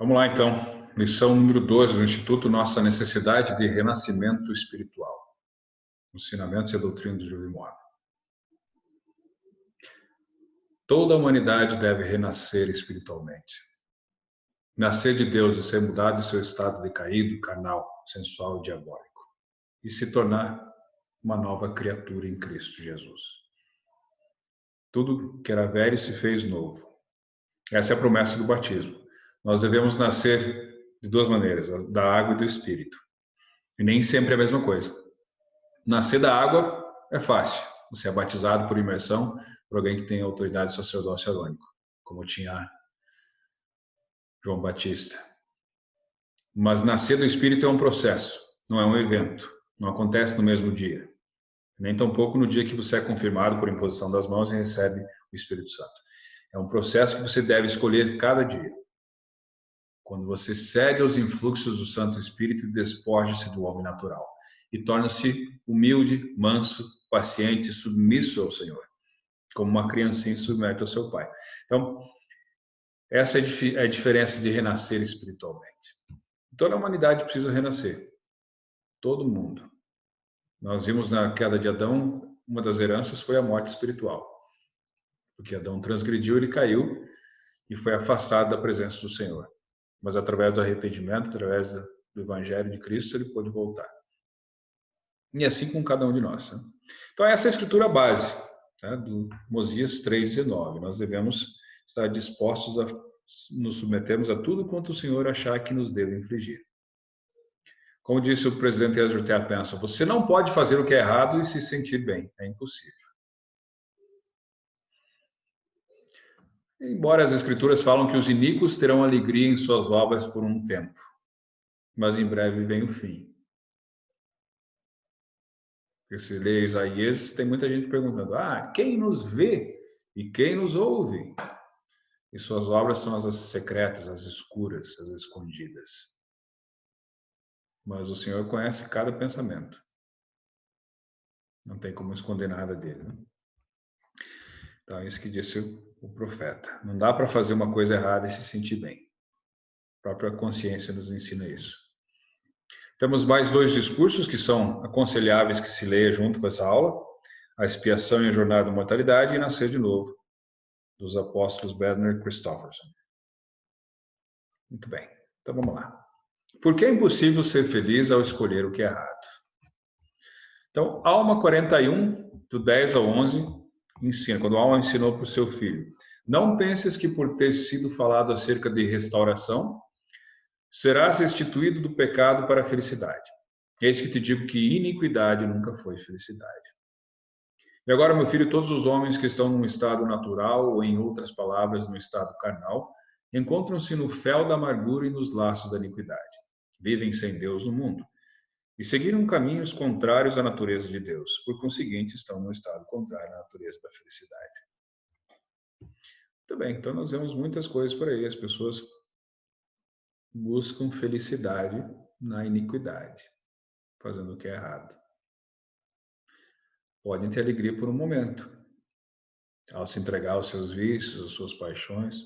Vamos lá, então. Lição número 2 do Instituto Nossa Necessidade de Renascimento Espiritual. Ensinamentos e a doutrina de Julie Moore. Toda a humanidade deve renascer espiritualmente. Nascer de Deus e ser mudado de seu estado decaído, carnal, sensual e diabólico. E se tornar uma nova criatura em Cristo Jesus. Tudo que era velho se fez novo. Essa é a promessa do batismo. Nós devemos nascer de duas maneiras, da água e do Espírito. E nem sempre é a mesma coisa. Nascer da água é fácil. Você é batizado por imersão por alguém que tem autoridade sacerdócio arônico, como tinha João Batista. Mas nascer do Espírito é um processo, não é um evento. Não acontece no mesmo dia. Nem tampouco no dia que você é confirmado por imposição das mãos e recebe o Espírito Santo. É um processo que você deve escolher cada dia. Quando você cede aos influxos do Santo Espírito e despoja-se do homem natural. E torna-se humilde, manso, paciente, submisso ao Senhor. Como uma criancinha submete ao seu pai. Então, essa é a diferença de renascer espiritualmente. Toda a humanidade precisa renascer. Todo mundo. Nós vimos na queda de Adão, uma das heranças foi a morte espiritual. Porque Adão transgrediu, ele caiu e foi afastado da presença do Senhor. Mas através do arrependimento, através do Evangelho de Cristo, ele pôde voltar. E assim com cada um de nós. Né? Então essa é a escritura base, né, do Mosias 3,19. Nós devemos estar dispostos a nos submetermos a tudo quanto o Senhor achar que nos deve infligir. Como disse o presidente Ezra T. Penson, você não pode fazer o que é errado e se sentir bem. É impossível. Embora as escrituras falam que os iníquos terão alegria em suas obras por um tempo, mas em breve vem o fim. Porque se lê Isaías, tem muita gente perguntando, quem nos vê e quem nos ouve? E suas obras são as secretas, as escuras, as escondidas. Mas o Senhor conhece cada pensamento. Não tem como esconder nada dele. Né? Então é isso que disse o profeta. Não dá para fazer uma coisa errada e se sentir bem. A própria consciência nos ensina isso. Temos mais 2 discursos que são aconselháveis que se leia junto com essa aula. A expiação e a jornada da mortalidade e nascer de novo, dos apóstolos Bednar e Christofferson. Muito bem, então vamos lá. Por que é impossível ser feliz ao escolher o que é errado? Então, Alma 41, do 10 ao 11, ensina, quando Alma ensinou para o seu filho, não penses que por ter sido falado acerca de restauração, serás restituído do pecado para a felicidade. Eis que te digo que iniquidade nunca foi felicidade. E agora, meu filho, todos os homens que estão num estado natural, ou em outras palavras, no estado carnal, encontram-se no fel da amargura e nos laços da iniquidade. Vivem sem Deus no mundo. E seguiram caminhos contrários à natureza de Deus. Por conseguinte, estão no estado contrário à natureza da felicidade. Muito bem, então nós vemos muitas coisas por aí. As pessoas buscam felicidade na iniquidade, fazendo o que é errado. Podem ter alegria por um momento, ao se entregar aos seus vícios, às suas paixões.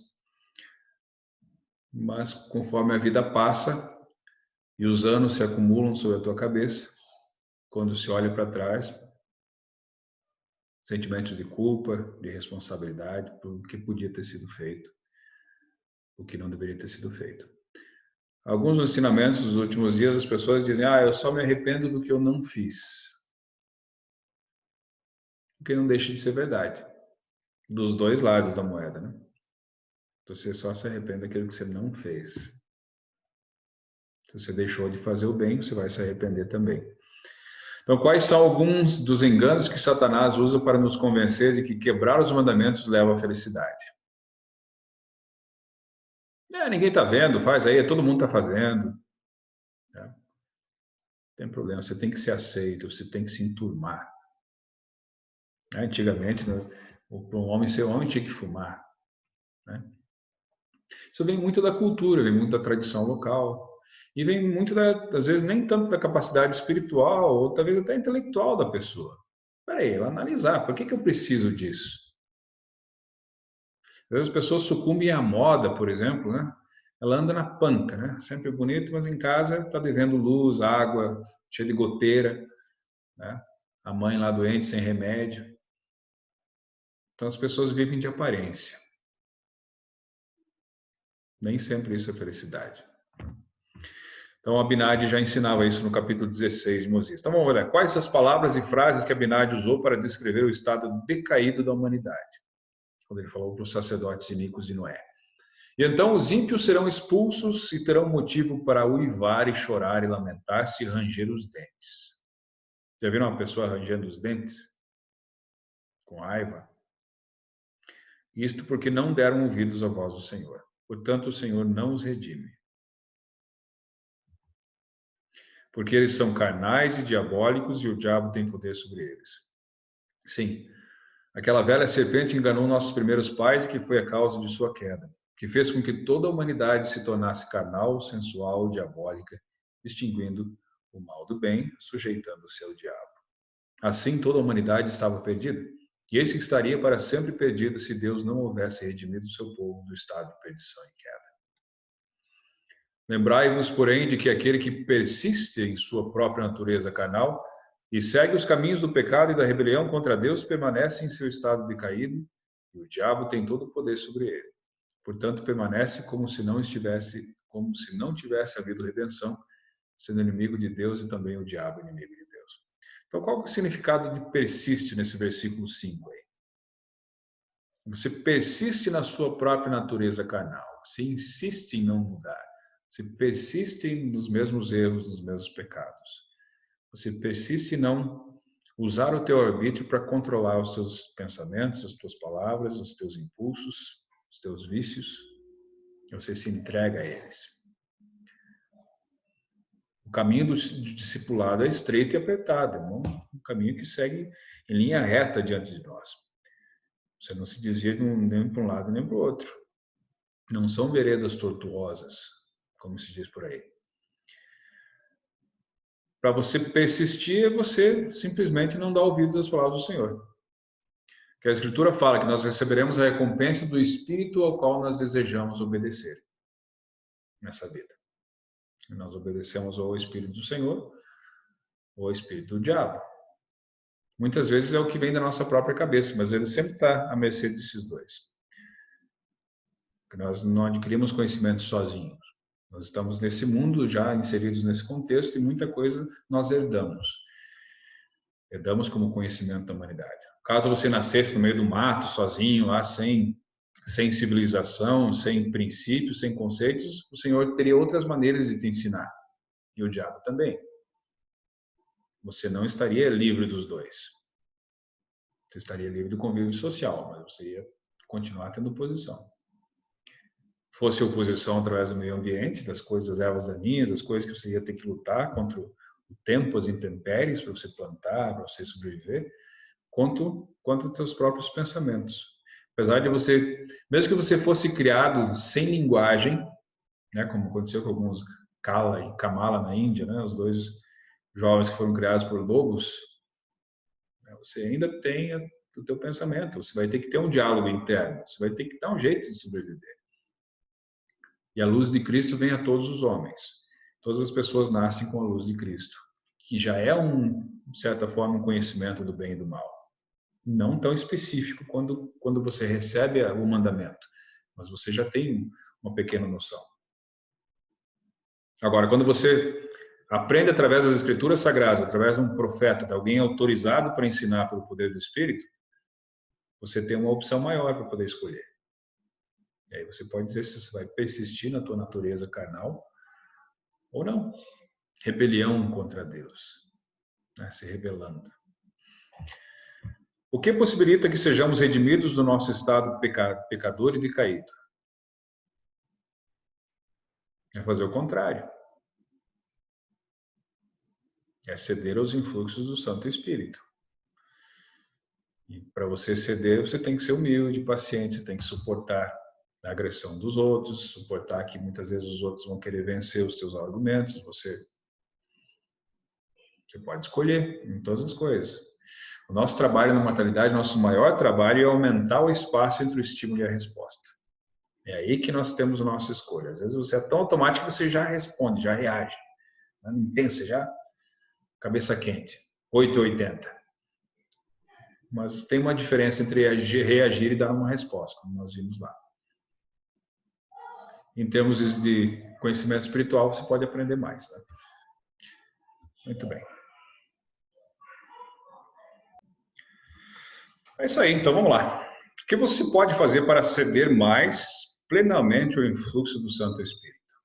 Mas conforme a vida passa e os anos se acumulam sobre a tua cabeça, quando se olha para trás, sentimentos de culpa, de responsabilidade por o que podia ter sido feito, o que não deveria ter sido feito. Alguns ensinamentos dos últimos dias, as pessoas dizem, eu só me arrependo do que eu não fiz. O que não deixa de ser verdade. Dos dois lados da moeda, né? Você só se arrepende daquilo que você não fez. Se você deixou de fazer o bem, você vai se arrepender também. Então, quais são alguns dos enganos que Satanás usa para nos convencer de que quebrar os mandamentos leva à felicidade? Ninguém está vendo, faz aí, todo mundo está fazendo. Não tem problema, você tem que ser aceito, você tem que se enturmar. Antigamente, para um homem ser homem, tinha que fumar. Né? Isso vem muito da cultura, vem muito da tradição local. E vem muito, às vezes, nem tanto da capacidade espiritual, ou talvez até intelectual da pessoa. Espera aí, ela analisar, por que eu preciso disso? Às vezes as pessoas sucumbem à moda, por exemplo, né? ela anda na panca, né? Sempre bonito, mas em casa está devendo luz, água, cheia de goteira, né? A mãe lá doente, sem remédio. Então as pessoas vivem de aparência. Nem sempre isso é felicidade. Então Abinadi já ensinava isso no capítulo 16 de Moisés. Então vamos olhar quais as palavras e frases que Abinadi usou para descrever o estado decaído da humanidade, quando ele falou para os sacerdotes iníquos de Noé. E então os ímpios serão expulsos e terão motivo para uivar e chorar e lamentar-se e ranger os dentes. Já viram uma pessoa rangendo os dentes? Com raiva? Isto porque não deram ouvidos à voz do Senhor. Portanto, o Senhor não os redime. Porque eles são carnais e diabólicos e o diabo tem poder sobre eles. Sim, aquela velha serpente enganou nossos primeiros pais, que foi a causa de sua queda, que fez com que toda a humanidade se tornasse carnal, sensual, diabólica, distinguindo o mal do bem, sujeitando-se ao diabo. Assim toda a humanidade estava perdida, e eis que estaria para sempre perdida se Deus não houvesse redimido o seu povo do estado de perdição e queda. Lembrai-vos, porém, de que aquele que persiste em sua própria natureza carnal e segue os caminhos do pecado e da rebelião contra Deus permanece em seu estado decaído, e o diabo tem todo o poder sobre ele. Portanto, permanece como se não tivesse havido redenção, sendo inimigo de Deus e também o diabo inimigo de Deus. Então, qual é o significado de persiste nesse versículo 5 aí? Você persiste na sua própria natureza carnal, você insiste em não mudar. Você persiste nos mesmos erros, nos mesmos pecados. Você persiste em não usar o teu arbítrio para controlar os teus pensamentos, as tuas palavras, os teus impulsos, os teus vícios. Você se entrega a eles. O caminho do discipulado é estreito e apertado. É um caminho que segue em linha reta diante de nós. Você não se desvia nem para um lado nem para o outro. Não são veredas tortuosas, como se diz por aí. Para você persistir, você simplesmente não dá ouvidos às palavras do Senhor. Que a Escritura fala que nós receberemos a recompensa do Espírito ao qual nós desejamos obedecer nessa vida. E nós obedecemos ao Espírito do Senhor ou ao Espírito do diabo. Muitas vezes é o que vem da nossa própria cabeça, mas ele sempre está à mercê desses dois. Porque nós não adquirimos conhecimento sozinhos. Nós estamos nesse mundo já inseridos nesse contexto e muita coisa nós herdamos. Herdamos como conhecimento da humanidade. Caso você nascesse no meio do mato, sozinho, lá sem civilização, sem princípios, sem conceitos, o Senhor teria outras maneiras de te ensinar. E o diabo também. Você não estaria livre dos dois. Você estaria livre do convívio social, mas você ia continuar tendo oposição. Fosse oposição através do meio ambiente, das coisas, das ervas daninhas, das coisas que você ia ter que lutar contra o tempo, as intempéries, para você plantar, para você sobreviver, quanto os seus próprios pensamentos. Apesar de você, mesmo que você fosse criado sem linguagem, né, como aconteceu com alguns Kala e Kamala na Índia, né, os dois jovens que foram criados por lobos, você ainda tem o teu pensamento, você vai ter que ter um diálogo interno, você vai ter que dar um jeito de sobreviver. E a luz de Cristo vem a todos os homens. Todas as pessoas nascem com a luz de Cristo, que já é de certa forma, um conhecimento do bem e do mal. Não tão específico quando você recebe o mandamento, mas você já tem uma pequena noção. Agora, quando você aprende através das Escrituras Sagradas, através de um profeta, de alguém autorizado para ensinar pelo poder do Espírito, você tem uma opção maior para poder escolher. E aí você pode dizer se você vai persistir na tua natureza carnal ou não. Rebelião contra Deus, né? Se rebelando. O que possibilita que sejamos redimidos do nosso estado pecador e decaído? É fazer o contrário. É ceder aos influxos do Santo Espírito. E para você ceder, você tem que ser humilde, paciente, você tem que suportar a agressão dos outros, suportar que muitas vezes os outros vão querer vencer os teus argumentos, você pode escolher em todas as coisas. O nosso trabalho na mortalidade, nosso maior trabalho é aumentar o espaço entre o estímulo e a resposta. É aí que nós temos a nossa escolha. Às vezes você é tão automático que você já responde, já reage. Não pensa, já cabeça quente. 880. Mas tem uma diferença entre reagir e dar uma resposta, como nós vimos lá. Em termos de conhecimento espiritual, você pode aprender mais. Tá? Muito bem. É isso aí, então vamos lá. O que você pode fazer para ceder mais plenamente ao influxo do Santo Espírito?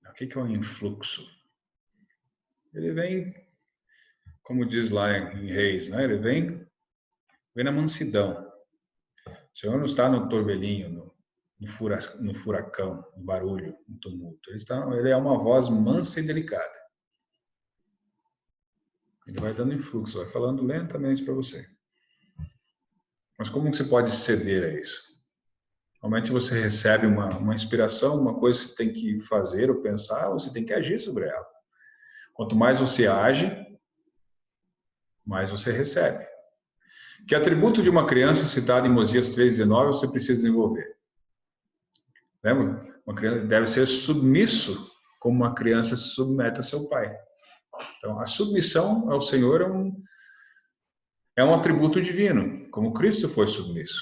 O que é um influxo? Ele vem, como diz lá em Reis, né? Ele vem na mansidão. O Senhor não está no turbelinho, no furacão, no barulho, no tumulto. Ele é uma voz mansa e delicada. Ele vai dando influxo, vai falando lentamente para você. Mas como você pode ceder a isso? Normalmente você recebe uma inspiração, uma coisa que você tem que fazer ou pensar, você tem que agir sobre ela. Quanto mais você age, mais você recebe. Que atributo de uma criança citado em Mosias 3,19 você precisa desenvolver? Lembra? Uma criança deve ser submisso como uma criança se submete a seu pai. Então, a submissão ao Senhor é um atributo divino, como Cristo foi submisso.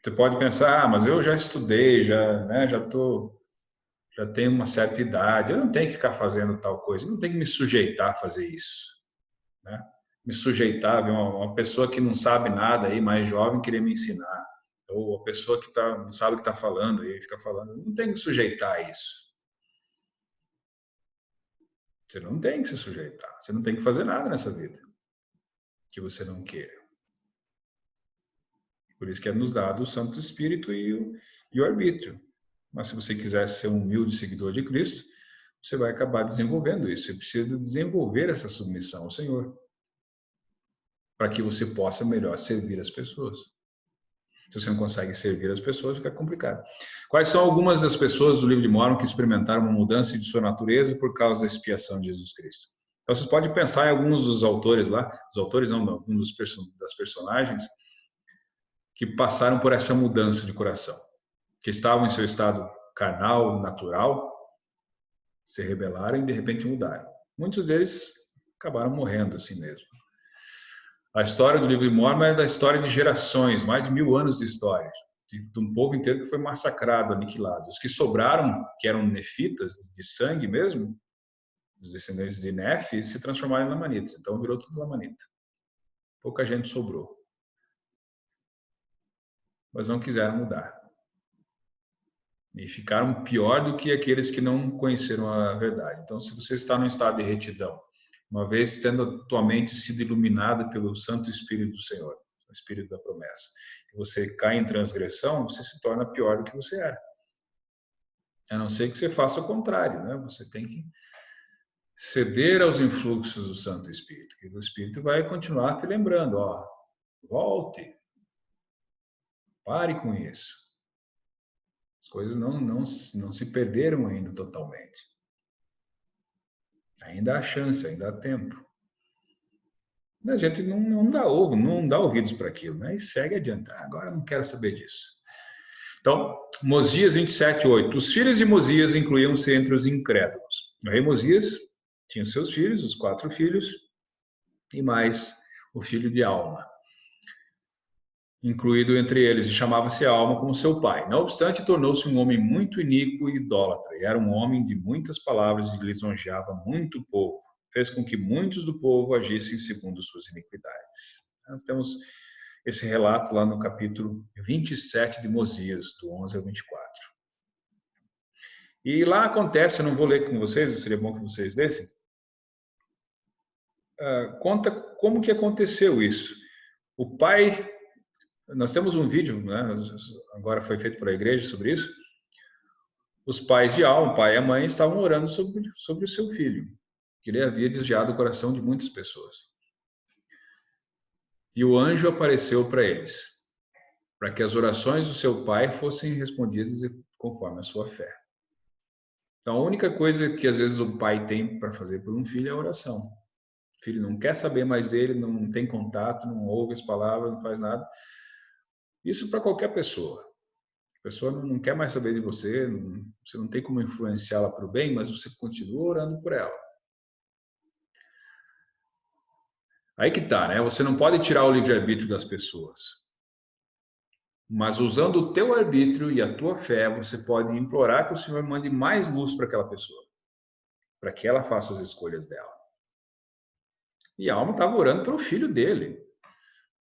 Você pode pensar, mas eu já estudei, já tenho uma certa idade, eu não tenho que ficar fazendo tal coisa, eu não tenho que me sujeitar a fazer isso. Né? Me sujeitar a ver uma pessoa que não sabe nada aí, mais jovem, querer me ensinar. Ou a pessoa que não sabe o que está falando aí, fica falando, não tem que sujeitar a isso. Você não tem que se sujeitar, você não tem que fazer nada nessa vida que você não queira. Por isso que é nos dado o Santo Espírito e o arbítrio. Mas se você quiser ser um humilde seguidor de Cristo, você vai acabar desenvolvendo isso. Você precisa desenvolver essa submissão ao Senhor, para que você possa melhor servir as pessoas. Se você não consegue servir as pessoas, fica complicado. Quais são algumas das pessoas do livro de Mórmon que experimentaram uma mudança de sua natureza por causa da expiação de Jesus Cristo? Então, vocês podem pensar em alguns dos autores lá, os autores não, alguns das personagens que passaram por essa mudança de coração, que estavam em seu estado carnal, natural, se rebelaram e de repente mudaram. Muitos deles acabaram morrendo assim mesmo. A história do livro de Mórmon é da história de gerações, mais de 1000 anos de história, de um povo inteiro que foi massacrado, aniquilado. Os que sobraram, que eram nefitas, de sangue mesmo, os descendentes de Nefe, se transformaram em lamanitas. Então virou tudo lamanita. Pouca gente sobrou. Mas não quiseram mudar. E ficaram pior do que aqueles que não conheceram a verdade. Então, se você está num estado de retidão, uma vez tendo a tua mente sido iluminada pelo Santo Espírito do Senhor, o Espírito da promessa, e você cai em transgressão, você se torna pior do que você era. A não ser que você faça o contrário, né? Você tem que ceder aos influxos do Santo Espírito, que o Espírito vai continuar te lembrando, ó, volte, pare com isso. As coisas não se perderam ainda totalmente. Ainda há chance, ainda há tempo. A gente não dá ouvidos para aquilo, né? E segue adiante. Agora não quero saber disso. Então, Mosias 27:8. Os filhos de Mosias incluíam-se entre os incrédulos. O rei Mosias tinha seus filhos, os 4 filhos, e mais o filho de Alma, incluído entre eles, e chamava-se Alma como seu pai. Não obstante, tornou-se um homem muito iníquo e idólatra, e era um homem de muitas palavras e lisonjeava muito o povo. Fez com que muitos do povo agissem segundo suas iniquidades. Nós temos esse relato lá no capítulo 27 de Mosias, do 11 ao 24. E lá acontece, eu não vou ler com vocês, seria bom que vocês lessem, conta como que aconteceu isso. O pai, nós temos um vídeo, né, agora foi feito por a igreja sobre isso. Os pais de Alma, o pai e a mãe, estavam orando sobre o seu filho, que ele havia desviado o coração de muitas pessoas. E o anjo apareceu para eles, para que as orações do seu pai fossem respondidas conforme a sua fé. Então, a única coisa que às vezes o pai tem para fazer por um filho é a oração. O filho não quer saber mais dele, não tem contato, não ouve as palavras, não faz nada. Isso para qualquer pessoa. A pessoa não quer mais saber de você, você não tem como influenciá-la para o bem, mas você continua orando por ela. Aí que tá, né? Você não pode tirar o livre-arbítrio das pessoas. Mas usando o teu arbítrio e a tua fé, você pode implorar que o Senhor mande mais luz para aquela pessoa, para que ela faça as escolhas dela. E a alma estava orando pelo filho dele,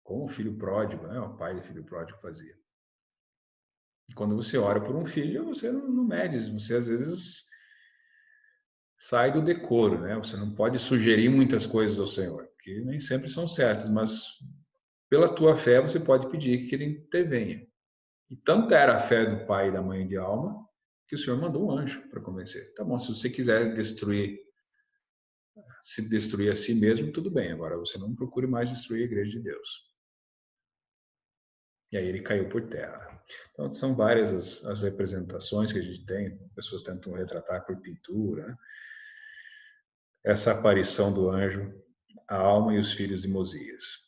como o filho pródigo, né? O pai do filho pródigo fazia. E quando você ora por um filho, você não mede, você às vezes sai do decoro, né? Você não pode sugerir muitas coisas ao Senhor, que nem sempre são certas, mas pela tua fé você pode pedir que ele intervenha. E tanta era a fé do pai e da mãe de alma que o Senhor mandou um anjo para convencer. Tá bom, se você quiser se destruir a si mesmo, tudo bem. Agora você não procure mais destruir a igreja de Deus. E aí ele caiu por terra. Então são várias as representações que a gente tem. Pessoas tentam retratar por pintura, né? Essa aparição do anjo, a alma e os filhos de Mosias.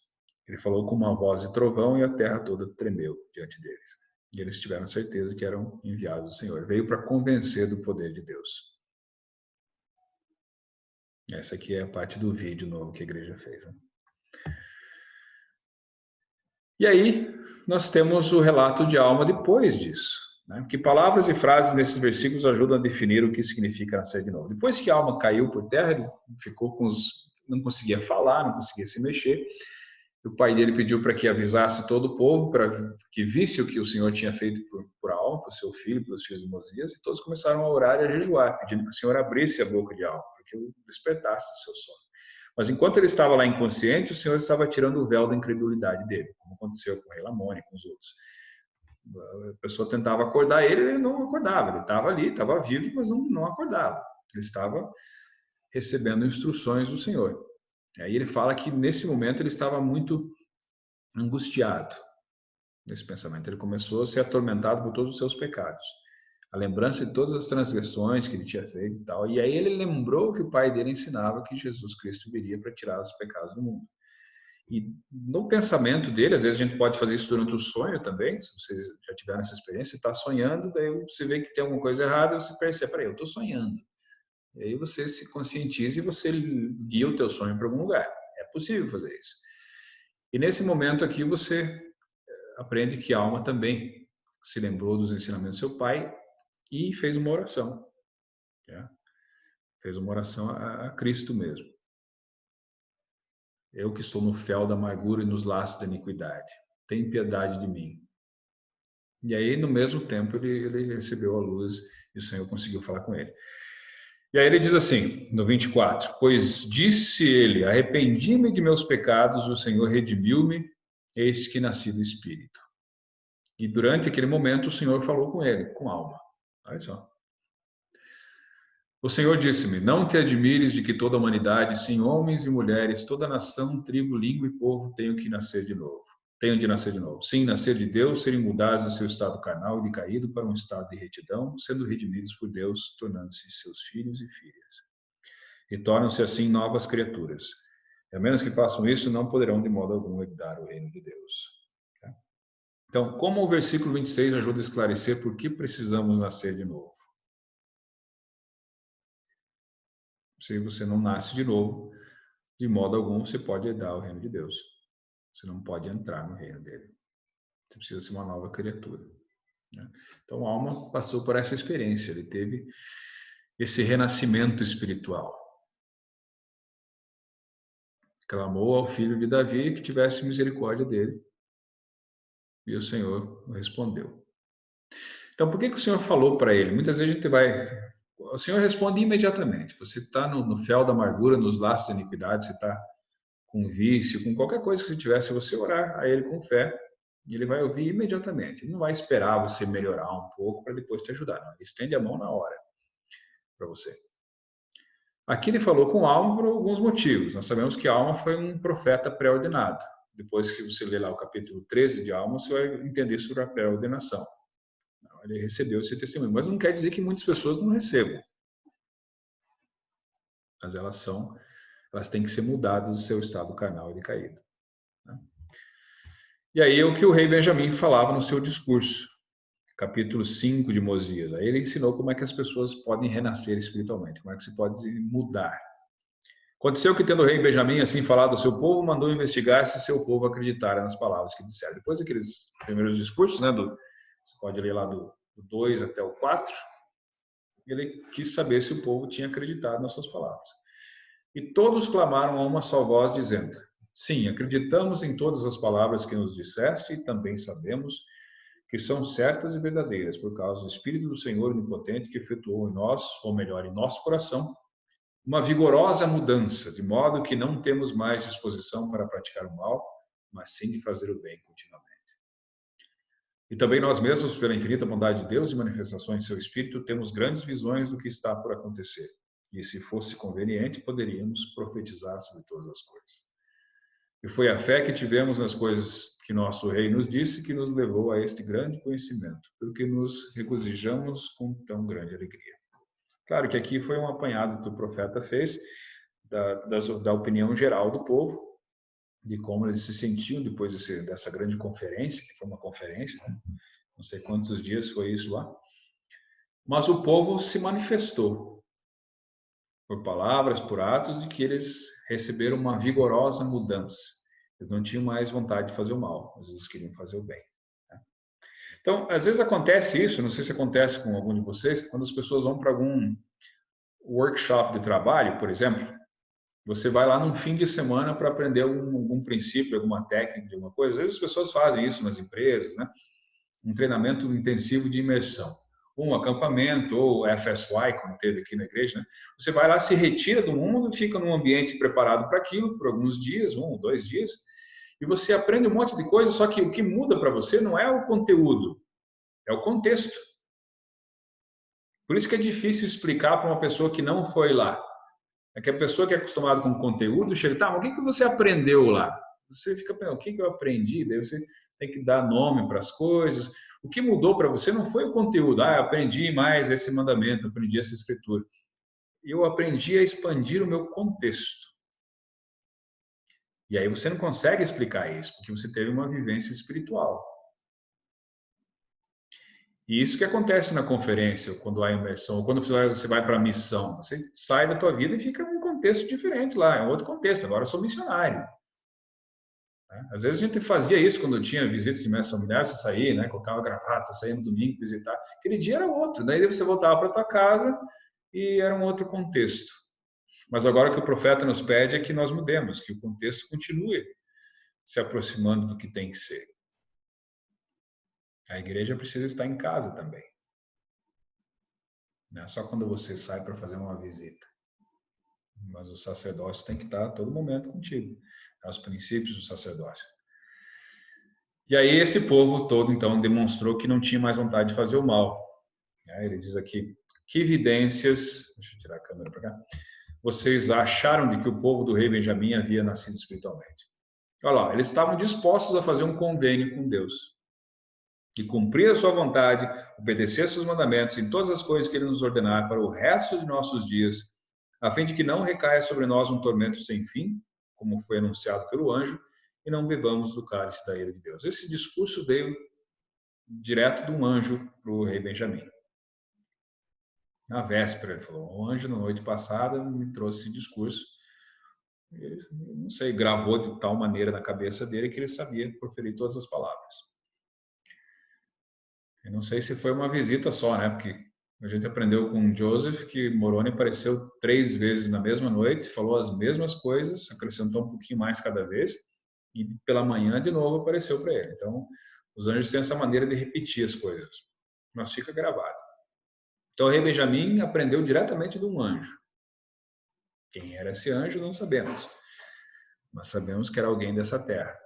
Ele falou com uma voz de trovão e a terra toda tremeu diante deles. E eles tiveram certeza que eram enviados do Senhor. Veio para convencer do poder de Deus. Essa aqui é a parte do vídeo novo que a igreja fez. Né? E aí, nós temos o relato de alma depois disso. Né? Que palavras e frases nesses versículos ajudam a definir o que significa nascer de novo. Depois que a alma caiu por terra, ele ficou não conseguia falar, não conseguia se mexer. O pai dele pediu para que avisasse todo o povo, para que visse o que o Senhor tinha feito por alma, por seu filho, pelos filhos de Mosias, e todos começaram a orar e a jejuar, pedindo que o Senhor abrisse a boca de alma, porque o despertasse do seu sono. Mas enquanto ele estava lá inconsciente, o Senhor estava tirando o véu da incredulidade dele, como aconteceu com o rei Lamone e com os outros. A pessoa tentava acordar ele, ele não acordava, ele estava ali, estava vivo, mas não acordava. Ele estava recebendo instruções do Senhor. Aí ele fala que nesse momento ele estava muito angustiado nesse pensamento. Ele começou a ser atormentado por todos os seus pecados. A lembrança de todas as transgressões que ele tinha feito e tal. E aí ele lembrou que o pai dele ensinava que Jesus Cristo viria para tirar os pecados do mundo. E no pensamento dele, às vezes a gente pode fazer isso durante o sonho também, se vocês já tiveram essa experiência, você está sonhando, daí você vê que tem alguma coisa errada, você percebe, peraí, eu estou sonhando. E aí você se conscientiza e você guia o teu sonho para algum lugar. É possível fazer isso. E nesse momento aqui você aprende que a alma também se lembrou dos ensinamentos do seu pai e fez uma oração. Né? Fez uma oração a Cristo mesmo. Eu que estou no fel da amargura e nos laços da iniquidade, tem piedade de mim. E aí, no mesmo tempo, ele recebeu a luz e o Senhor conseguiu falar com ele. E aí ele diz assim, no 24, pois disse ele, arrependi-me de meus pecados, o Senhor redimiu-me, eis que nasci do Espírito. E durante aquele momento o Senhor falou com ele, com alma. Olha só. O Senhor disse-me, não te admires de que toda a humanidade, sim, homens e mulheres, toda nação, tribo, língua e povo tenham que nascer de novo. Tenham de nascer de novo. Sim, nascer de Deus, serem mudados do seu estado carnal e decaído para um estado de retidão, sendo redimidos por Deus, tornando-se seus filhos e filhas. E tornam-se assim novas criaturas. E a menos que façam isso, não poderão de modo algum herdar o reino de Deus. Então, como o versículo 26 ajuda a esclarecer por que precisamos nascer de novo? Se você não nasce de novo, de modo algum você pode herdar o reino de Deus. Você não pode entrar no reino dele. Você precisa ser uma nova criatura. Né? Então, a alma passou por essa experiência. Ele teve esse renascimento espiritual. Clamou ao filho de Davi que tivesse misericórdia dele. E o Senhor respondeu. Então, por que o Senhor falou para ele? Muitas vezes a gente vai... O Senhor responde imediatamente. Você está no fel da amargura, nos laços da iniquidade, você está com vício, com qualquer coisa que você tiver, se você orar a Ele com fé, Ele vai ouvir imediatamente. Ele não vai esperar você melhorar um pouco para depois te ajudar. Não. Ele estende a mão na hora para você. Aqui ele falou com Alma por alguns motivos. Nós sabemos que Alma foi um profeta pré-ordenado. Depois que você ler lá o capítulo 13 de Alma, você vai entender sobre a pré-ordenação. Ele recebeu esse testemunho. Mas não quer dizer que muitas pessoas não recebam. Mas elas têm que ser mudadas do seu estado carnal e decaído. Né? E aí é o que o rei Benjamim falava no seu discurso, capítulo 5 de Mosias. Aí ele ensinou como é que as pessoas podem renascer espiritualmente, como é que se pode mudar. Aconteceu que, tendo o rei Benjamim assim falado ao seu povo, mandou investigar se seu povo acreditara nas palavras que disseram. Depois daqueles primeiros discursos, né, você pode ler lá do 2 até o 4, ele quis saber se o povo tinha acreditado nas suas palavras. E todos clamaram a uma só voz, dizendo: sim, acreditamos em todas as palavras que nos disseste e também sabemos que são certas e verdadeiras, por causa do Espírito do Senhor Onipotente que efetuou em nós, ou melhor, em nosso coração, uma vigorosa mudança, de modo que não temos mais disposição para praticar o mal, mas sim de fazer o bem continuamente. E também nós mesmos, pela infinita bondade de Deus e manifestações de seu Espírito, temos grandes visões do que está por acontecer. E se fosse conveniente, poderíamos profetizar sobre todas as coisas. E foi a fé que tivemos nas coisas que nosso rei nos disse que nos levou a este grande conhecimento, pelo que nos regozijamos com tão grande alegria. Claro que aqui foi um apanhado que o profeta fez da opinião geral do povo, de como eles se sentiam depois dessa grande conferência, que foi uma conferência, né? Não sei quantos dias foi isso lá. Mas o povo se manifestou, por palavras, por atos, de que eles receberam uma vigorosa mudança. Eles não tinham mais vontade de fazer o mal, mas eles queriam fazer o bem. Então, às vezes acontece isso, não sei se acontece com algum de vocês, quando as pessoas vão para algum workshop de trabalho, por exemplo, você vai lá num fim de semana para aprender algum princípio, alguma técnica, alguma coisa. Às vezes as pessoas fazem isso nas empresas, né? Um treinamento intensivo de imersão. Um acampamento, ou FSY, como teve aqui na igreja, né? Você vai lá, se retira do mundo, fica num ambiente preparado para aquilo, por alguns dias, 1 ou 2 dias, e você aprende um monte de coisa, só que o que muda para você não é o conteúdo, é o contexto. Por isso que é difícil explicar para uma pessoa que não foi lá. É que a pessoa que é acostumada com conteúdo chega, tá, mas o que você aprendeu lá? Você fica pensando, o que eu aprendi? Daí você tem que dar nome para as coisas. O que mudou para você não foi o conteúdo. Ah, eu aprendi mais esse mandamento, aprendi essa escritura. Eu aprendi a expandir o meu contexto. E aí você não consegue explicar isso, porque você teve uma vivência espiritual. E isso que acontece na conferência, quando há imersão, ou quando você vai para a missão. Você sai da tua vida e fica num contexto diferente lá, é um outro contexto. Agora eu sou missionário. Às vezes a gente fazia isso quando tinha visitas de mestres familiares, você saía, né, colocava gravata, saía no domingo visitar. Aquele dia era outro, daí você voltava para tua casa e era um outro contexto. Mas agora o que o profeta nos pede é que nós mudemos, que o contexto continue se aproximando do que tem que ser. A igreja precisa estar em casa também. Não é só quando você sai para fazer uma visita. Mas o sacerdócio tem que estar a todo momento contigo. É os princípios do sacerdócio. E aí esse povo todo, então, demonstrou que não tinha mais vontade de fazer o mal. Ele diz aqui, que evidências... Deixa eu tirar a câmera para cá. Vocês acharam de que o povo do rei Benjamim havia nascido espiritualmente? Olha lá, eles estavam dispostos a fazer um convênio com Deus. E cumprir a sua vontade, obedecer seus mandamentos em todas as coisas que ele nos ordenar para o resto de nossos dias, a fim de que não recaia sobre nós um tormento sem fim, como foi anunciado pelo anjo, e não bebamos do cálice da ira de Deus. Esse discurso veio direto de um anjo para o rei Benjamim. Na véspera, ele falou, um anjo na noite passada me trouxe esse discurso. Ele, não sei, gravou de tal maneira na cabeça dele que ele sabia proferir todas as palavras. Eu não sei se foi uma visita só, né? Porque a gente aprendeu com Joseph que Moroni apareceu 3 vezes na mesma noite, falou as mesmas coisas, acrescentou um pouquinho mais cada vez, e pela manhã de novo apareceu para ele. Então, os anjos têm essa maneira de repetir as coisas, mas fica gravado. Então, o rei Benjamim aprendeu diretamente de um anjo. Quem era esse anjo, não sabemos, mas sabemos que era alguém dessa terra.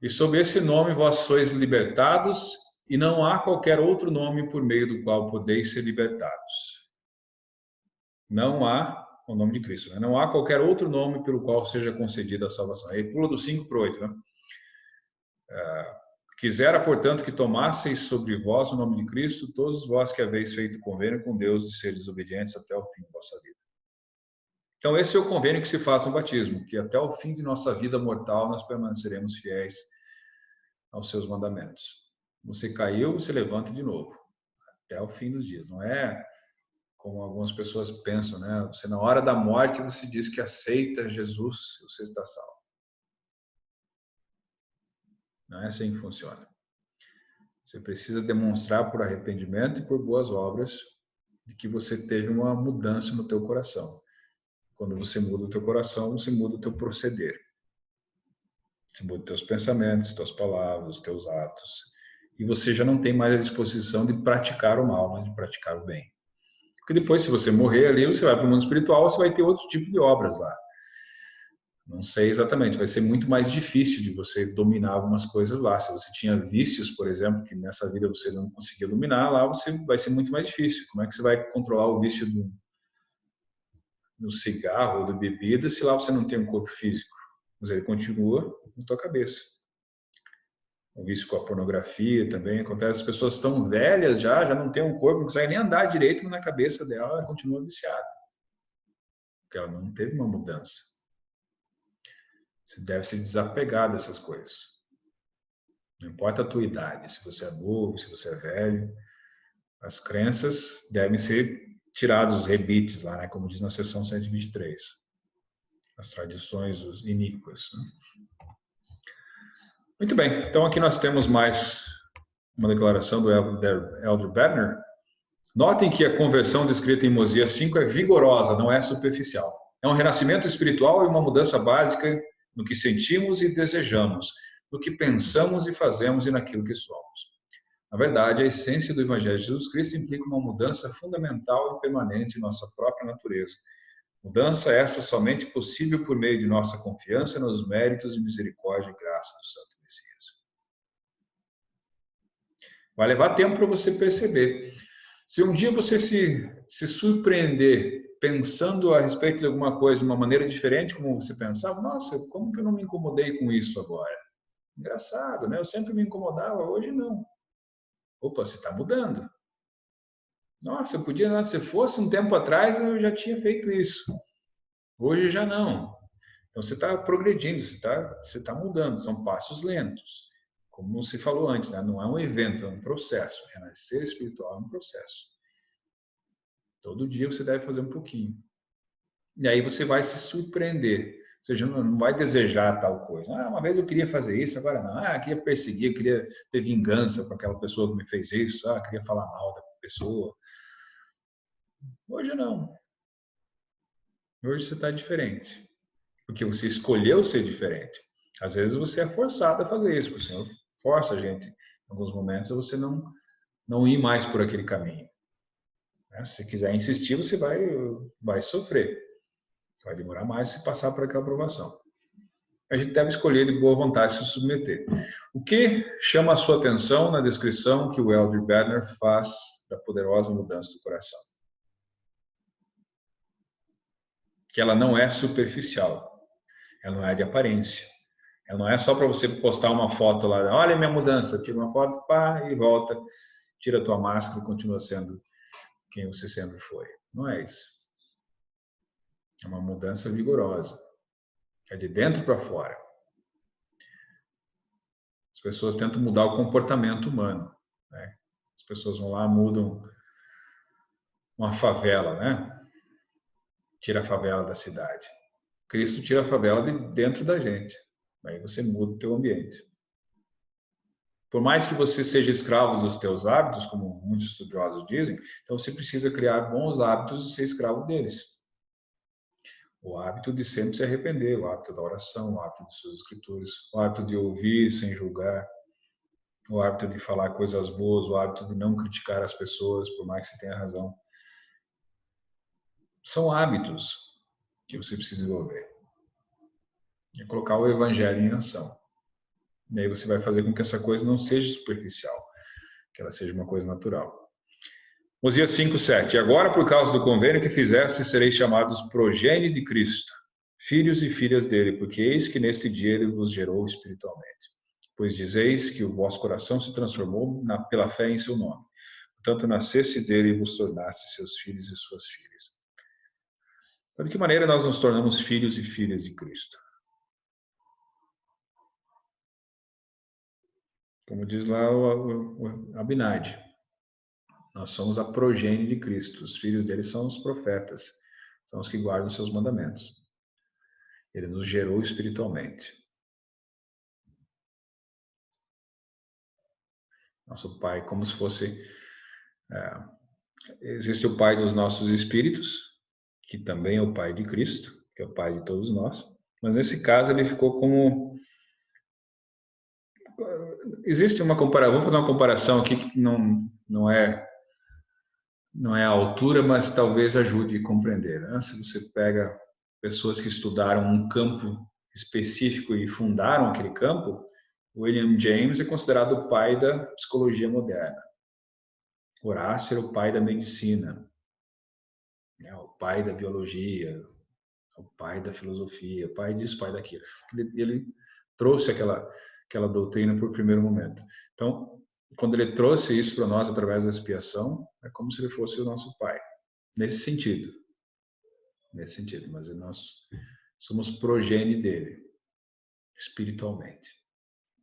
E sob esse nome vós sois libertados, e não há qualquer outro nome por meio do qual podeis ser libertados. Não há, o nome de Cristo, né? Não há qualquer outro nome pelo qual seja concedida a salvação. Aí pula do 5 para o 8, né? Quisera, portanto, que tomasseis sobre vós o nome de Cristo, todos vós que haveis feito convênio com Deus de seres obedientes até o fim da vossa vida. Então, esse é o convênio que se faz no batismo, que até o fim de nossa vida mortal nós permaneceremos fiéis aos seus mandamentos. Você caiu, você levanta de novo, até o fim dos dias. Não é como algumas pessoas pensam, né? Você, na hora da morte, você diz que aceita Jesus, você está salvo. Não é assim que funciona. Você precisa demonstrar por arrependimento e por boas obras de que você teve uma mudança no teu coração. Quando você muda o teu coração, você muda o teu proceder. Você muda os teus pensamentos, tuas palavras, os teus atos. E você já não tem mais a disposição de praticar o mal, mas de praticar o bem. Porque depois, se você morrer ali, você vai para o mundo espiritual, você vai ter outro tipo de obras lá. Não sei exatamente, vai ser muito mais difícil de você dominar algumas coisas lá. Se você tinha vícios, por exemplo, que nessa vida você não conseguia dominar, lá você vai ser muito mais difícil. Como é que você vai controlar o vício do cigarro ou da bebida se lá você não tem um corpo físico? Mas ele continua na tua cabeça. O vício com a pornografia também acontece. As pessoas estão velhas já não tem um corpo, não consegue nem andar direito, mas na cabeça dela ela continua viciada. Porque ela não teve uma mudança. Você deve se desapegar dessas coisas. Não importa a tua idade, se você é novo, se você é velho, as crenças devem ser tiradas, os rebites lá, né? Como diz na seção 123. As tradições iníquas. Né? Muito bem, então aqui nós temos mais uma declaração do Elder Bednar. Notem que a conversão descrita em Mosias 5 é vigorosa, não é superficial. É um renascimento espiritual e uma mudança básica no que sentimos e desejamos, no que pensamos e fazemos e naquilo que somos. Na verdade, a essência do Evangelho de Jesus Cristo implica uma mudança fundamental e permanente em nossa própria natureza. Mudança essa somente possível por meio de nossa confiança nos méritos e misericórdia e graça do Santo Messias. Vai levar tempo para você perceber. Se um dia você se surpreender pensando a respeito de alguma coisa de uma maneira diferente como você pensava, nossa, como que eu não me incomodei com isso agora? Engraçado, né? Eu sempre me incomodava, hoje não. Opa, você está mudando. Nossa, eu podia, se fosse um tempo atrás, eu já tinha feito isso. Hoje já não. Então você está progredindo, você tá mudando, são passos lentos. Como se falou antes, né? Não é um evento, é um processo. Renascer espiritual é um processo. Todo dia você deve fazer um pouquinho. E aí você vai se surpreender. Você já não vai desejar tal coisa. Ah, uma vez eu queria fazer isso, agora não. Ah, eu queria perseguir, eu queria ter vingança com aquela pessoa que me fez isso. Ah, eu queria falar mal da pessoa. Hoje não. Hoje você está diferente. Porque você escolheu ser diferente. Às vezes você é forçado a fazer isso. O Senhor força a gente, em alguns momentos, a você não ir mais por aquele caminho. Se quiser insistir, você vai sofrer. Vai demorar mais se passar por aquela aprovação. A gente deve escolher de boa vontade se submeter. O que chama a sua atenção na descrição que o Elder Bednar faz da poderosa mudança do coração? Que ela não é superficial. Ela não é de aparência. Ela não é só para você postar uma foto lá, olha a minha mudança, tira uma foto, pá, e volta, tira a tua máscara e continua sendo quem você sempre foi. Não é isso. É uma mudança vigorosa. É de dentro para fora. As pessoas tentam mudar o comportamento humano. Né? As pessoas vão lá, mudam uma favela, né? Tira a favela da cidade. Cristo tira a favela de dentro da gente. Aí você muda o teu ambiente. Por mais que você seja escravo dos teus hábitos, como muitos estudiosos dizem, então você precisa criar bons hábitos e ser escravo deles. O hábito de sempre se arrepender, o hábito da oração, o hábito de suas escrituras, o hábito de ouvir sem julgar, o hábito de falar coisas boas, o hábito de não criticar as pessoas, por mais que você tenha razão. São hábitos que você precisa desenvolver. É colocar o evangelho em ação. E aí você vai fazer com que essa coisa não seja superficial, que ela seja uma coisa natural. Mosias 5:7. E agora, por causa do convênio que fizeste, sereis chamados progênie de Cristo, filhos e filhas dele, porque eis que neste dia ele vos gerou espiritualmente. Pois dizeis que o vosso coração se transformou pela fé em seu nome. Portanto, nasceste dele e vos tornaste seus filhos e suas filhas. Então, de que maneira nós nos tornamos filhos e filhas de Cristo? Como diz lá o Abinadi, nós somos a progênie de Cristo. Os filhos dele são os profetas, são os que guardam os seus mandamentos. Ele nos gerou espiritualmente. Nosso Pai, como se fosse... existe o Pai dos nossos espíritos, que também é o Pai de Cristo, que é o Pai de todos nós. Mas nesse caso ele ficou como... Existe uma comparação, vamos fazer uma comparação aqui que não é a altura, mas talvez ajude a compreender, né? Se você pega pessoas que estudaram um campo específico e fundaram aquele campo, William James é considerado o pai da psicologia moderna. Horácio era o pai da medicina, né? O pai da biologia, o pai da filosofia, o pai disso, o pai daquilo. Ele trouxe aquela doutrina por primeiro momento. Então, quando ele trouxe isso para nós através da expiação, é como se ele fosse o nosso pai. Nesse sentido, mas nós somos progênie dele, espiritualmente.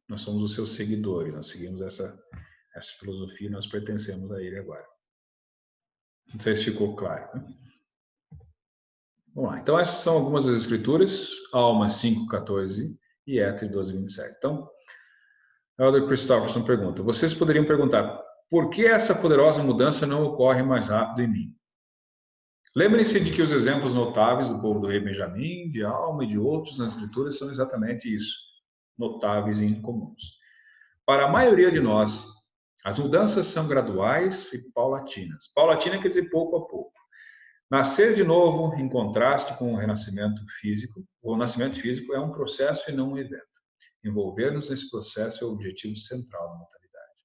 Nós somos os seus seguidores, nós seguimos essa filosofia e nós pertencemos a ele agora. Não sei se ficou claro, né? Vamos lá. Então, essas são algumas das escrituras, Alma 5,14 e Éter 12,27. Então, Elder Christofferson pergunta, vocês poderiam perguntar, por que essa poderosa mudança não ocorre mais rápido em mim? Lembrem-se de que os exemplos notáveis do povo do rei Benjamim, de Alma e de outros nas escrituras são exatamente isso, notáveis e incomuns. Para a maioria de nós, as mudanças são graduais e paulatinas. Paulatina quer dizer pouco a pouco. Nascer de novo, em contraste com o renascimento físico, o nascimento físico é um processo e não um evento. Envolver-nos nesse processo é o objetivo central da mortalidade.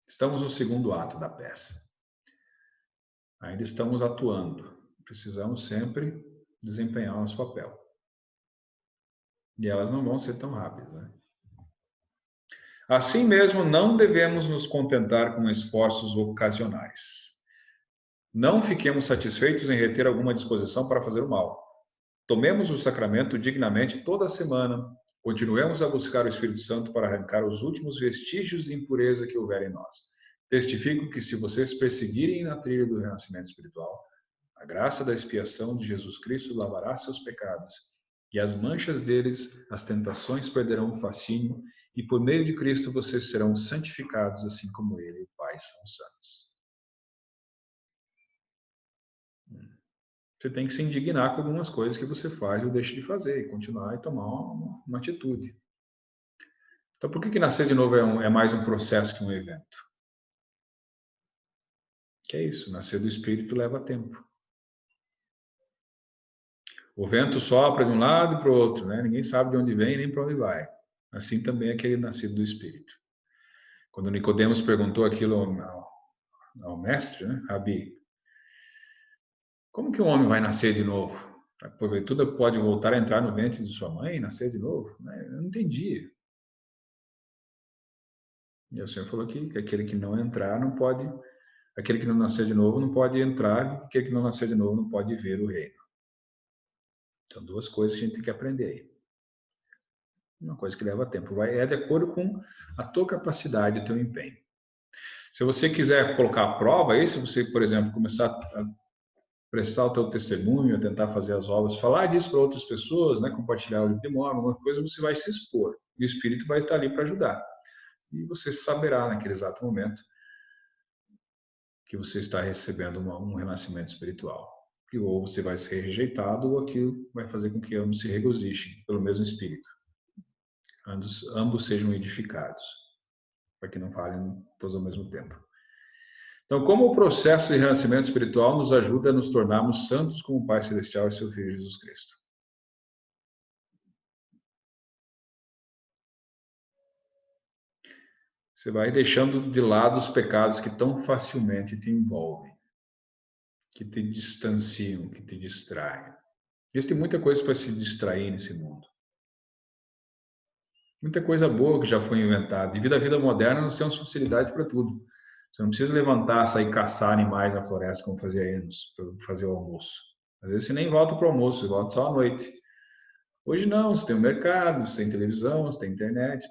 Estamos no segundo ato da peça. Ainda estamos atuando. Precisamos sempre desempenhar o nosso papel. E elas não vão ser tão rápidas, né? Assim mesmo, não devemos nos contentar com esforços ocasionais. Não fiquemos satisfeitos em reter alguma disposição para fazer o mal. Tomemos o sacramento dignamente toda semana. Continuemos a buscar o Espírito Santo para arrancar os últimos vestígios de impureza que houver em nós. Testifico que se vocês perseguirem na trilha do renascimento espiritual, a graça da expiação de Jesus Cristo lavará seus pecados, e as manchas deles, as tentações perderão o fascínio, e por meio de Cristo vocês serão santificados, assim como Ele e o Pai são santos. Você tem que se indignar com algumas coisas que você faz ou deixa de fazer, e continuar e tomar uma atitude. Então, por que nascer de novo é mais um processo que um evento? Que é isso, nascer do Espírito leva tempo. O vento sopra de um lado e para o outro, né? Ninguém sabe de onde vem nem para onde vai. Assim também é aquele nascido do Espírito. Quando Nicodemos perguntou aquilo ao mestre, né? Rabi, como que um homem vai nascer de novo? Porventura pode voltar a entrar no ventre de sua mãe e nascer de novo? Eu não entendi. E o Senhor falou que aquele que não entrar não pode, aquele que não nascer de novo não pode entrar, e aquele que não nascer de novo não pode ver o reino. São duas coisas que a gente tem que aprender aí. Uma coisa que leva tempo. É de acordo com a tua capacidade e o teu empenho. Se você quiser colocar à prova aí, se você, por exemplo, começar a prestar o teu testemunho, tentar fazer as obras, falar disso para outras pessoas, né, compartilhar o testemunho, alguma coisa, você vai se expor. E o Espírito vai estar ali para ajudar. E você saberá naquele exato momento que você está recebendo um renascimento espiritual. Que ou você vai ser rejeitado ou aquilo vai fazer com que ambos se regozijem pelo mesmo Espírito. Ambos sejam edificados, para que não falem todos ao mesmo tempo. Então, como o processo de renascimento espiritual nos ajuda a nos tornarmos santos como o Pai Celestial e seu Filho Jesus Cristo? Você vai deixando de lado os pecados que tão facilmente te envolvem, que te distanciam, que te distraem. Existem muita coisa para se distrair nesse mundo. Muita coisa boa que já foi inventada. Devido à vida moderna, nós temos facilidade para tudo. Você não precisa levantar, sair caçar animais na floresta, como fazia Enos, para fazer o almoço. Às vezes você nem volta para o almoço, você volta só à noite. Hoje não, você tem o mercado, você tem televisão, você tem internet.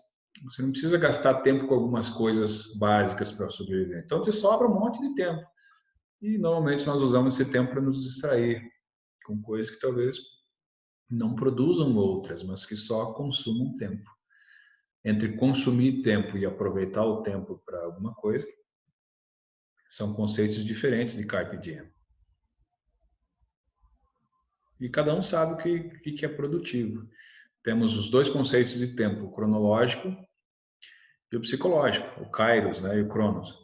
Você não precisa gastar tempo com algumas coisas básicas para sobreviver. Então, te sobra um monte de tempo. E, normalmente, nós usamos esse tempo para nos distrair com coisas que talvez não produzam outras, mas que só consumam tempo. Entre consumir tempo e aproveitar o tempo para alguma coisa, são conceitos diferentes de Carpe Diem. E cada um sabe o que é produtivo. Temos os dois conceitos de tempo, o cronológico e o psicológico, o Kairos, né, e o Cronos.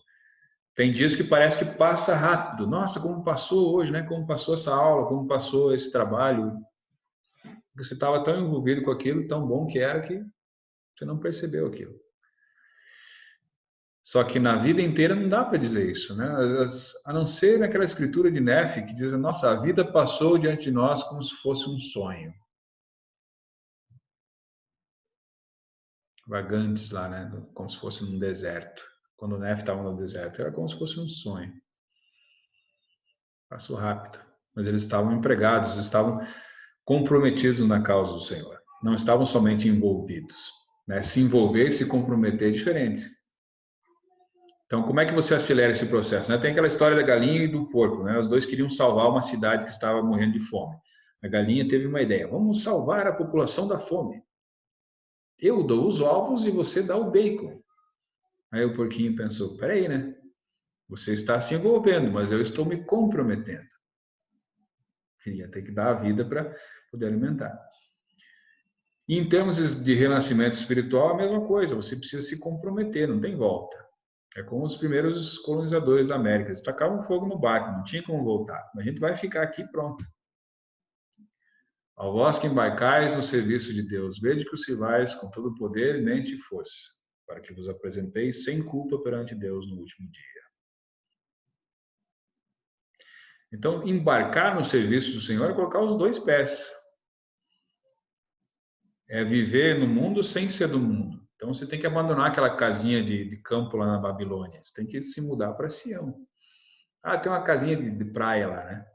Tem dias que parece que passa rápido. Nossa, como passou hoje, né? Como passou essa aula, como passou esse trabalho. Você estava tão envolvido com aquilo, tão bom que era, que você não percebeu aquilo. Só que na vida inteira não dá para dizer isso, né? A não ser naquela escritura de Nefe que diz: nossa, a vida passou diante de nós como se fosse um sonho. Vagantes lá, né? Como se fosse num deserto. Quando o Nefe estava no deserto, era como se fosse um sonho. Passou rápido. Mas eles estavam empregados, estavam comprometidos na causa do Senhor. Não estavam somente envolvidos. Né? Se envolver e se comprometer é diferente. Então, como é que você acelera esse processo? Né? Tem aquela história da galinha e do porco. Né? Os dois queriam salvar uma cidade que estava morrendo de fome. A galinha teve uma ideia: vamos salvar a população da fome. Eu dou os ovos e você dá o bacon. Aí o porquinho pensou: peraí, né? Você está se envolvendo, mas eu estou me comprometendo. Queria ter que dar a vida para poder alimentar. E em termos de renascimento espiritual, a mesma coisa. Você precisa se comprometer, não tem volta. É como os primeiros colonizadores da América. Eles tacavam fogo no barco, não tinha como voltar. Mas a gente vai ficar aqui pronto. Ao vós que embarcais no serviço de Deus, vede que o sirvais com todo o poder, mente e força, para que vos apresenteis sem culpa perante Deus no último dia. Então, embarcar no serviço do Senhor é colocar os dois pés. É viver no mundo sem ser do mundo. Então, você tem que abandonar aquela casinha de campo lá na Babilônia. Você tem que se mudar para Sião. Ah, tem uma casinha de praia lá, né?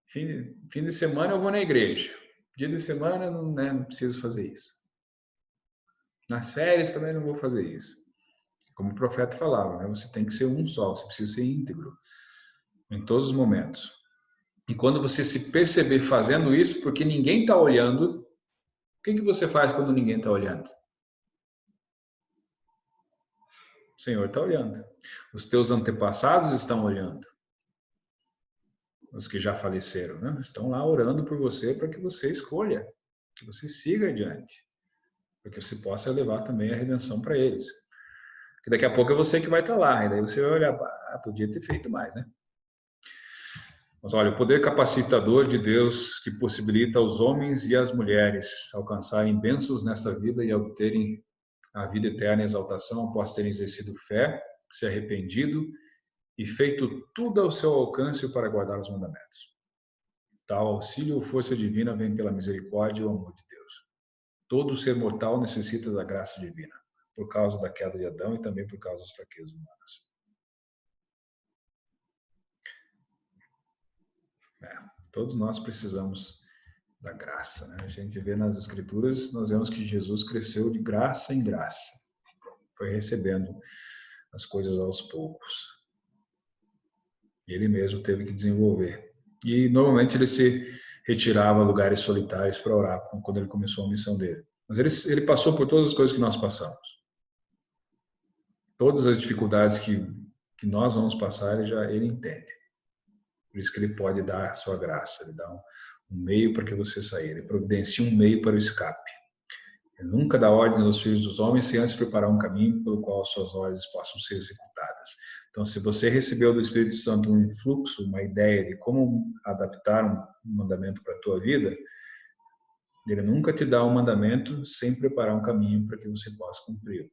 Fim de semana eu vou na igreja. Dia de semana não preciso fazer isso. Nas férias também não vou fazer isso. Como o profeta falava, né? Você tem que ser um só, você precisa ser íntegro em todos os momentos. E quando você se perceber fazendo isso, porque ninguém está olhando, o que você faz quando ninguém está olhando? O Senhor está olhando. Os teus antepassados estão olhando. Os que já faleceram, né? Estão lá orando por você para que você escolha, que você siga adiante, para que você possa levar também a redenção para eles. Porque daqui a pouco é você que vai estar lá, e daí você vai olhar, podia ter feito mais, né? Mas olha, o poder capacitador de Deus que possibilita aos homens e às mulheres alcançarem bênçãos nesta vida e obterem a vida eterna e exaltação após terem exercido fé, se arrependido e feito tudo ao seu alcance para guardar os mandamentos. Tal auxílio ou força divina vem pela misericórdia e o amor de Deus. Todo ser mortal necessita da graça divina, por causa da queda de Adão e também por causa das fraquezas humanas. Todos nós precisamos da graça, né? A gente vê nas Escrituras, nós vemos que Jesus cresceu de graça em graça, foi recebendo as coisas aos poucos. E ele mesmo teve que desenvolver. E normalmente ele se retirava a lugares solitários para orar quando ele começou a missão dele. Mas ele passou por todas as coisas que nós passamos. Todas as dificuldades que nós vamos passar, ele entende. Por isso que ele pode dar a sua graça, ele dá um meio para que você saia, ele providencia um meio para o escape. Ele nunca dá ordens aos filhos dos homens sem antes preparar um caminho pelo qual suas ordens possam ser executadas. Então, se você recebeu do Espírito Santo um influxo, uma ideia de como adaptar um mandamento para a tua vida, ele nunca te dá um mandamento sem preparar um caminho para que você possa cumpri-lo.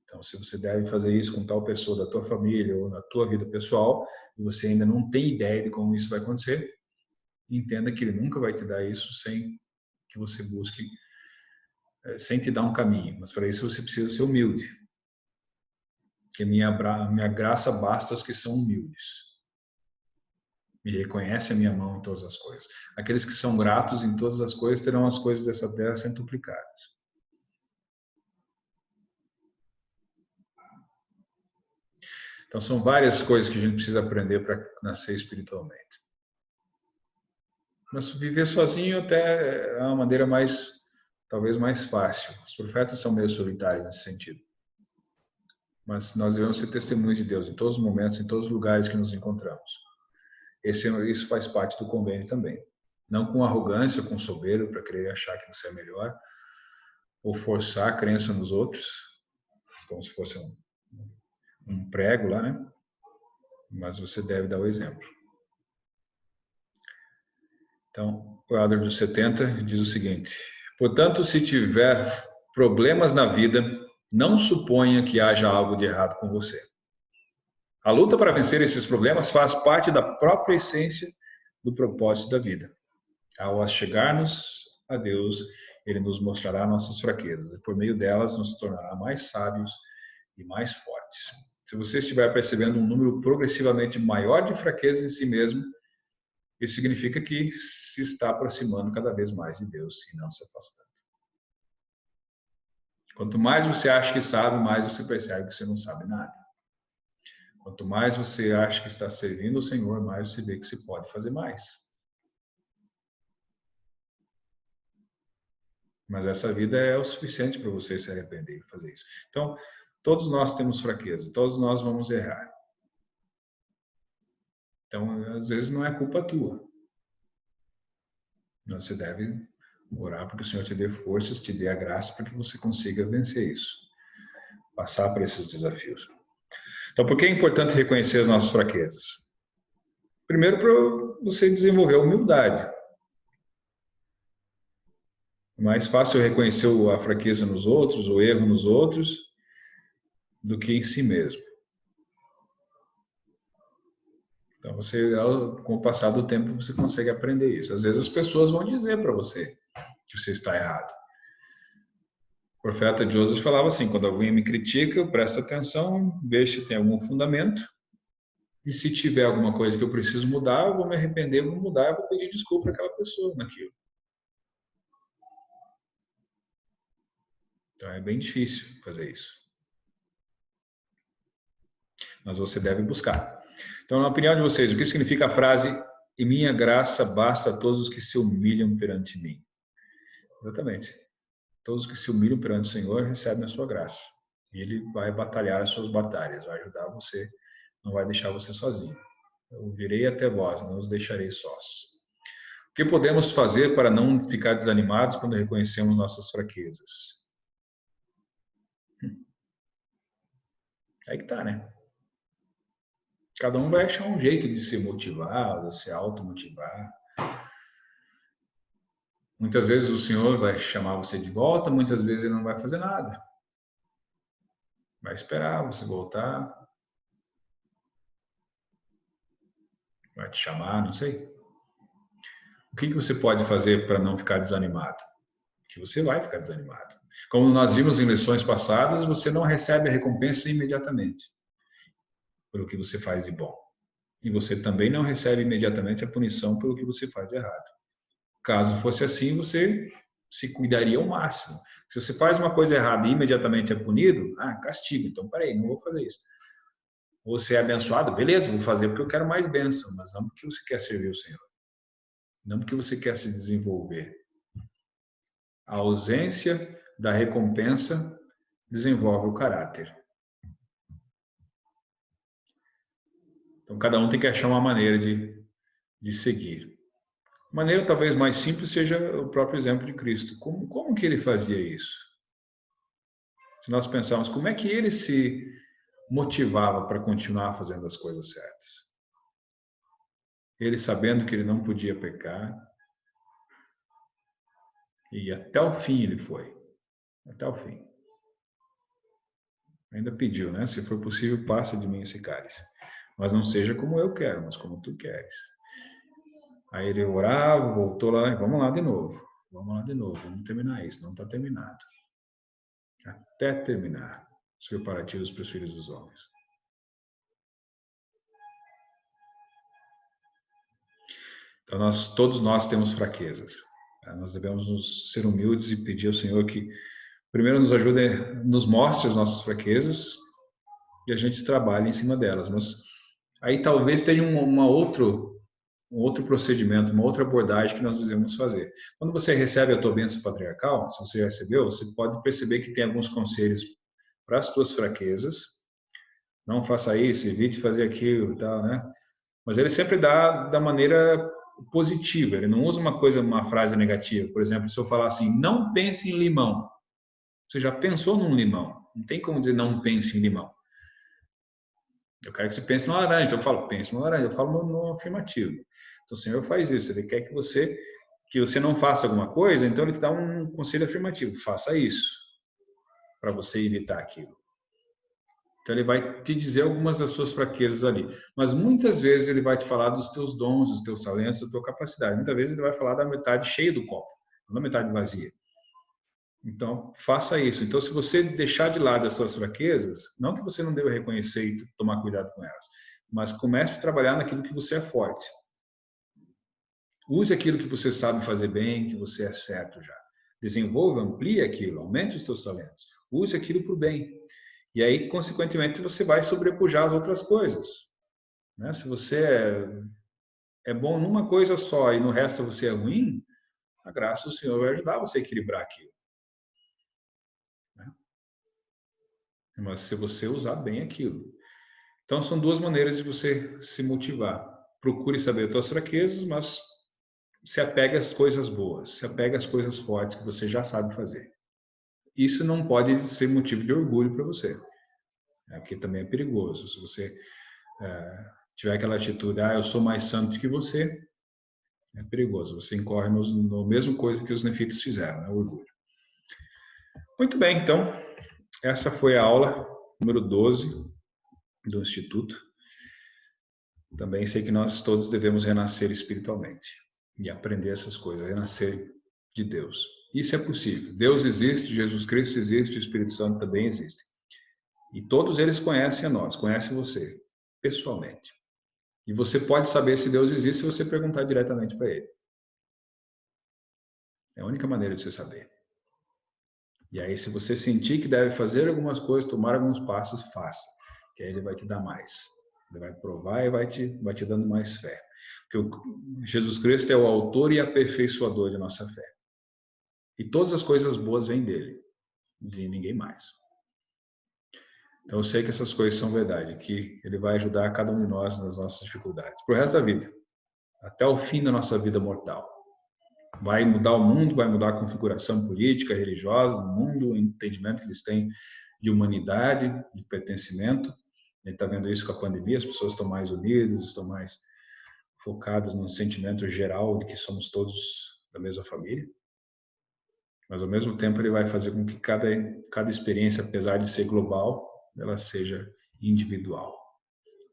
Então, se você deve fazer isso com tal pessoa da tua família ou na tua vida pessoal, e você ainda não tem ideia de como isso vai acontecer, entenda que ele nunca vai te dar isso sem que você busque, sem te dar um caminho. Mas para isso você precisa ser humilde. Porque minha graça basta aos que são humildes. Me reconhece a minha mão em todas as coisas. Aqueles que são gratos em todas as coisas terão as coisas dessa terra centuplicadas. Então, são várias coisas que a gente precisa aprender para nascer espiritualmente. Mas viver sozinho até é uma maneira talvez mais fácil. Os profetas são meio solitários nesse sentido. Mas nós devemos ser testemunhas de Deus em todos os momentos, em todos os lugares que nos encontramos. Isso faz parte do convênio também. Não com arrogância, com soberba, para querer achar que você é melhor, ou forçar a crença nos outros, como se fosse um prego lá, né? Mas você deve dar o exemplo. Então, o Elder dos 70 diz o seguinte: portanto, se tiver problemas na vida, não suponha que haja algo de errado com você. A luta para vencer esses problemas faz parte da própria essência do propósito da vida. Ao chegarmos a Deus, Ele nos mostrará nossas fraquezas e por meio delas nos tornará mais sábios e mais fortes. Se você estiver percebendo um número progressivamente maior de fraquezas em si mesmo, isso significa que se está aproximando cada vez mais de Deus e não se afastando. Quanto mais você acha que sabe, mais você percebe que você não sabe nada. Quanto mais você acha que está servindo ao Senhor, mais você vê que você pode fazer mais. Mas essa vida é o suficiente para você se arrepender e fazer isso. Então, todos nós temos fraqueza, todos nós vamos errar. Então, às vezes não é culpa tua. Você deve orar para que o Senhor te dê forças, te dê a graça para que você consiga vencer isso. Passar por esses desafios. Então, por que é importante reconhecer as nossas fraquezas? Primeiro, para você desenvolver a humildade. É mais fácil reconhecer a fraqueza nos outros, o erro nos outros, do que em si mesmo. Então, com o passar do tempo, você consegue aprender isso. Às vezes as pessoas vão dizer para você que você está errado. O profeta Joseph falava assim: quando alguém me critica, eu presto atenção, vejo se tem algum fundamento, e se tiver alguma coisa que eu preciso mudar, eu vou me arrepender, vou mudar, eu vou pedir desculpa para aquela pessoa naquilo. Então é bem difícil fazer isso. Mas você deve buscar. Então, na opinião de vocês, o que significa a frase "e minha graça basta a todos os que se humilham perante mim"? Exatamente. Todos os que se humilham perante o Senhor recebem a sua graça. E Ele vai batalhar as suas batalhas, vai ajudar você, não vai deixar você sozinho. Eu virei até vós, não os deixarei sós. O que podemos fazer para não ficar desanimados quando reconhecemos nossas fraquezas? Aí que tá, né? Cada um vai achar um jeito de se motivar, de se automotivar. Muitas vezes o Senhor vai chamar você de volta, muitas vezes Ele não vai fazer nada. Vai esperar você voltar. Vai te chamar, não sei. O que você pode fazer para não ficar desanimado? Que você vai ficar desanimado. Como nós vimos em lições passadas, você não recebe a recompensa imediatamente pelo que você faz de bom. E você também não recebe imediatamente a punição pelo que você faz de errado. Caso fosse assim, você se cuidaria ao máximo. Se você faz uma coisa errada e imediatamente é punido, castigo, então peraí, não vou fazer isso. Ou você é abençoado, beleza, vou fazer porque eu quero mais bênção, mas não porque você quer servir o Senhor. Não porque você quer se desenvolver. A ausência da recompensa desenvolve o caráter. Então, cada um tem que achar uma maneira de seguir. A maneira talvez mais simples seja o próprio exemplo de Cristo. Como que ele fazia isso? Se nós pensarmos, como é que ele se motivava para continuar fazendo as coisas certas? Ele sabendo que ele não podia pecar, e até o fim ele foi. Até o fim. Ainda pediu, né? Se for possível, passa de mim esse cálice. Mas não seja como eu quero, mas como tu queres. Aí ele orava, voltou lá, vamos lá de novo. Vamos terminar isso, não está terminado. Até terminar os preparativos para os filhos dos homens. Então, todos nós temos fraquezas. Nós devemos ser humildes e pedir ao Senhor que primeiro nos ajude, nos mostre as nossas fraquezas e a gente trabalha em cima delas. Mas aí talvez tenha um outro procedimento, uma outra abordagem que nós devemos fazer. Quando você recebe a tua bênção patriarcal, se você já recebeu, você pode perceber que tem alguns conselhos para as tuas fraquezas. Não faça isso, evite fazer aquilo e tal, né? Mas ele sempre dá da maneira positiva, ele não usa uma frase negativa. Por exemplo, se eu falar assim, não pense em limão. Você já pensou num limão? Não tem como dizer não pense em limão. Eu quero que você pense no laranja. Então eu falo, pense no laranja. Eu falo no afirmativo. Então o Senhor faz isso. Ele quer que você não faça alguma coisa, então ele te dá um conselho afirmativo. Faça isso para você evitar aquilo. Então ele vai te dizer algumas das suas fraquezas ali. Mas muitas vezes ele vai te falar dos teus dons, dos teus talentos, da tua capacidade. Muitas vezes ele vai falar da metade cheia do copo, não da metade vazia. Então, faça isso. Então, se você deixar de lado as suas fraquezas, não que você não deva reconhecer e tomar cuidado com elas, mas comece a trabalhar naquilo que você é forte. Use aquilo que você sabe fazer bem, que você é certo já. Desenvolva, amplie aquilo, aumente os seus talentos. Use aquilo para o bem. E aí, consequentemente, você vai sobrepujar as outras coisas. Né? Se você é bom numa coisa só e no resto você é ruim, a graça do Senhor vai ajudar você a equilibrar aquilo. Mas se você usar bem aquilo. Então, são duas maneiras de você se motivar. Procure saber as suas fraquezas, mas se apegue às coisas boas, se apegue às coisas fortes que você já sabe fazer. Isso não pode ser motivo de orgulho para você, porque também é perigoso. Se você tiver aquela atitude, eu sou mais santo que você, é perigoso. Você incorre no mesmo coisa que os nefitas fizeram, né? O orgulho. Muito bem, então, essa foi a aula número 12 do Instituto. Também sei que nós todos devemos renascer espiritualmente e aprender essas coisas, renascer de Deus. Isso é possível. Deus existe, Jesus Cristo existe, o Espírito Santo também existe. E todos eles conhecem a nós, conhecem você, pessoalmente. E você pode saber se Deus existe se você perguntar diretamente para Ele. É a única maneira de você saber. E aí, se você sentir que deve fazer algumas coisas, tomar alguns passos, faça. Que aí Ele vai te dar mais. Ele vai provar e vai te dando mais fé. Porque Jesus Cristo é o autor e aperfeiçoador de nossa fé. E todas as coisas boas vêm dele, de ninguém mais. Então eu sei que essas coisas são verdade, que ele vai ajudar cada um de nós nas nossas dificuldades, pro resto da vida, até o fim da nossa vida mortal. Vai mudar o mundo, vai mudar a configuração política, religiosa do mundo, o entendimento que eles têm de humanidade, de pertencimento. A gente está vendo isso com a pandemia, as pessoas estão mais unidas, estão mais focadas no sentimento geral de que somos todos da mesma família. Mas ao mesmo tempo ele vai fazer com que cada experiência, apesar de ser global, ela seja individual.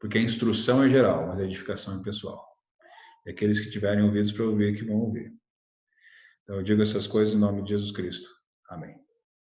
Porque a instrução é geral, mas a edificação é pessoal. E aqueles que tiverem ouvidos para ouvir, que vão ouvir. Então eu digo essas coisas em nome de Jesus Cristo. Amém.